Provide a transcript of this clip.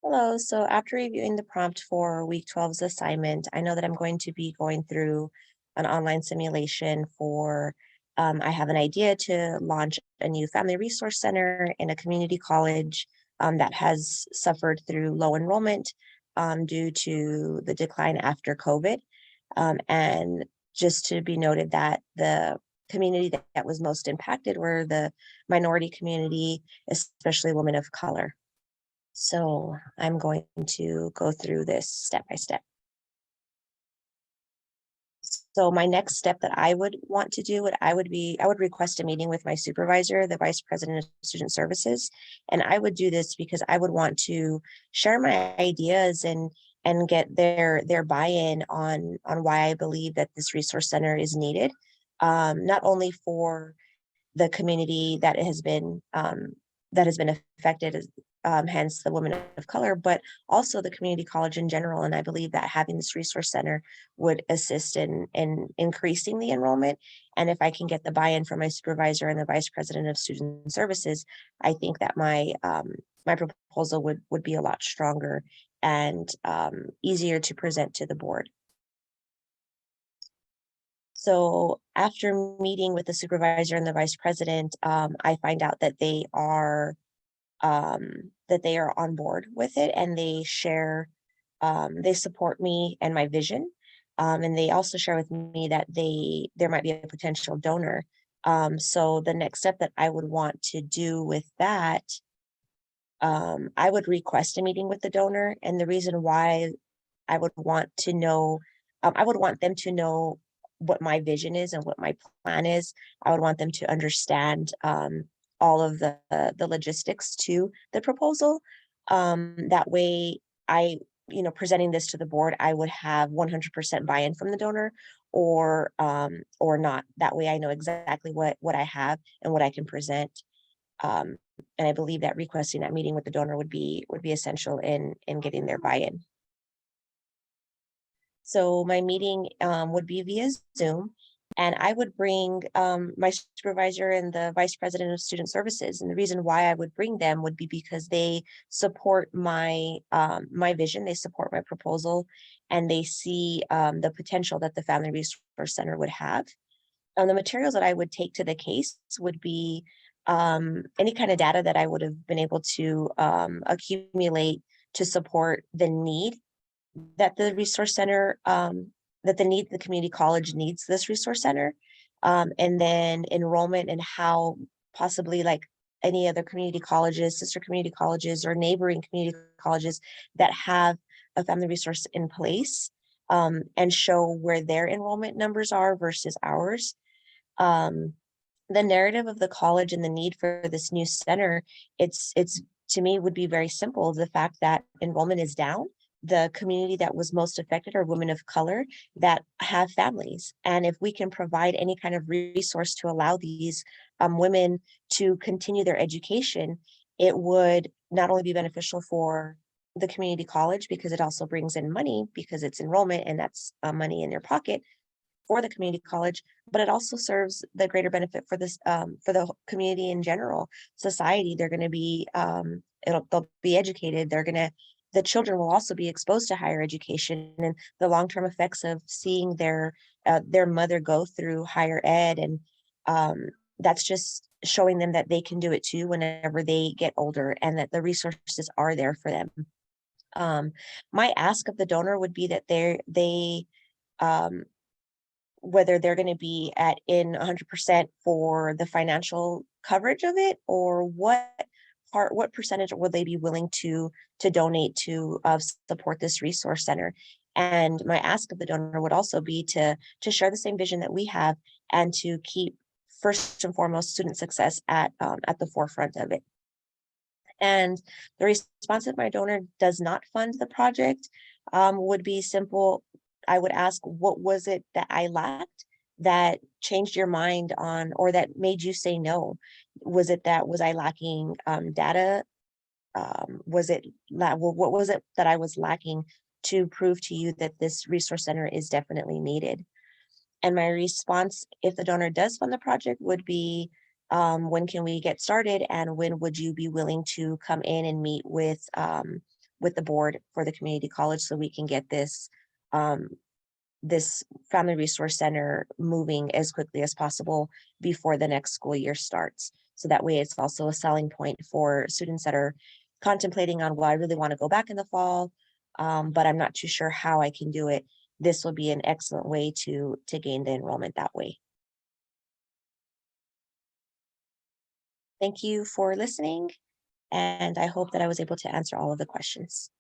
Hello. So after reviewing the prompt for week 12's assignment, I know that I'm going to be going through an online simulation for, I have an idea to launch a new family resource center in a community college that has suffered through low enrollment due to the decline after COVID. And just to be noted that the community that was most impacted were the minority community, especially women of color. So I'm going to go through this step by step. So my next step that I would want to do, I would request a meeting with my supervisor, the vice president of student services. And I would do this because I would want to share my ideas and get their buy-in on why I believe that this resource center is needed. Not only for the community that has been affected, hence the women of color, but also the community college in general. And I believe that having this resource center would assist in increasing the enrollment. And if I can get the buy-in from my supervisor and the vice president of student services, I think that my proposal would be a lot stronger and easier to present to the board. So after meeting with the supervisor and the vice president, I find out that they are on board with it and they support me and my vision. And they also share with me that there might be a potential donor. So the next step that I would want to do with that, I would request a meeting with the donor. And the reason why I would want to know, I would want them to know what my vision is and what my plan is. I would want them to understand all of the logistics to the proposal. That way, I, presenting this to the board, I would have 100% buy-in from the donor, or not. That way, I know exactly what I have and what I can present. Um, and I believe that requesting that meeting with the donor would be essential in getting their buy-in. So my meeting would be via Zoom, and I would bring my supervisor and the vice president of student services. And the reason why I would bring them would be because they support my vision, they support my proposal, and they see the potential that the Family Resource Center would have. The materials that I would take to the case would be any kind of data that I would have been able to accumulate to support the need that the resource center, that the community college needs this resource center, and then enrollment and how possibly like any other community colleges, sister community colleges, or neighboring community colleges that have a family resource in place, and show where their enrollment numbers are versus ours. Um, the narrative of the college and the need for this new center, it's to me would be very simple. The fact that enrollment is down, the community that was most affected are women of color that have families. And if we can provide any kind of resource to allow these women to continue their education, it would not only be beneficial for the community college because it also brings in money because it's enrollment and that's money in your pocket for the community college, but it also serves the greater benefit for this for the community in general, society. They're going to be they'll be educated. The children will also be exposed to higher education and the long-term effects of seeing their mother go through higher ed, and um, that's just showing them that they can do it too whenever they get older, and that the resources are there for them. Um, my ask of the donor would be that they um, whether they're gonna be at in 100% for the financial coverage of it, or what percentage will they be willing to donate to, support this resource center? And my ask of the donor would also be to share the same vision that we have and to keep first and foremost student success at the forefront of it. And the response if my donor does not fund the project would be simple. I would ask, what was it that I lacked that changed your mind on, or that made you say no? Was I lacking data? What was it that I was lacking to prove to you that this resource center is definitely needed? And my response, if the donor does fund the project, would be, when can we get started? And when would you be willing to come in and meet with with the board for the community college so we can get this family resource center moving as quickly as possible before the next school year starts. So that way it's also a selling point for students that are contemplating on, well, I really want to go back in the fall, but I'm not too sure how I can do it. This will be an excellent way to gain the enrollment that way. Thank you for listening, and I hope that I was able to answer all of the questions.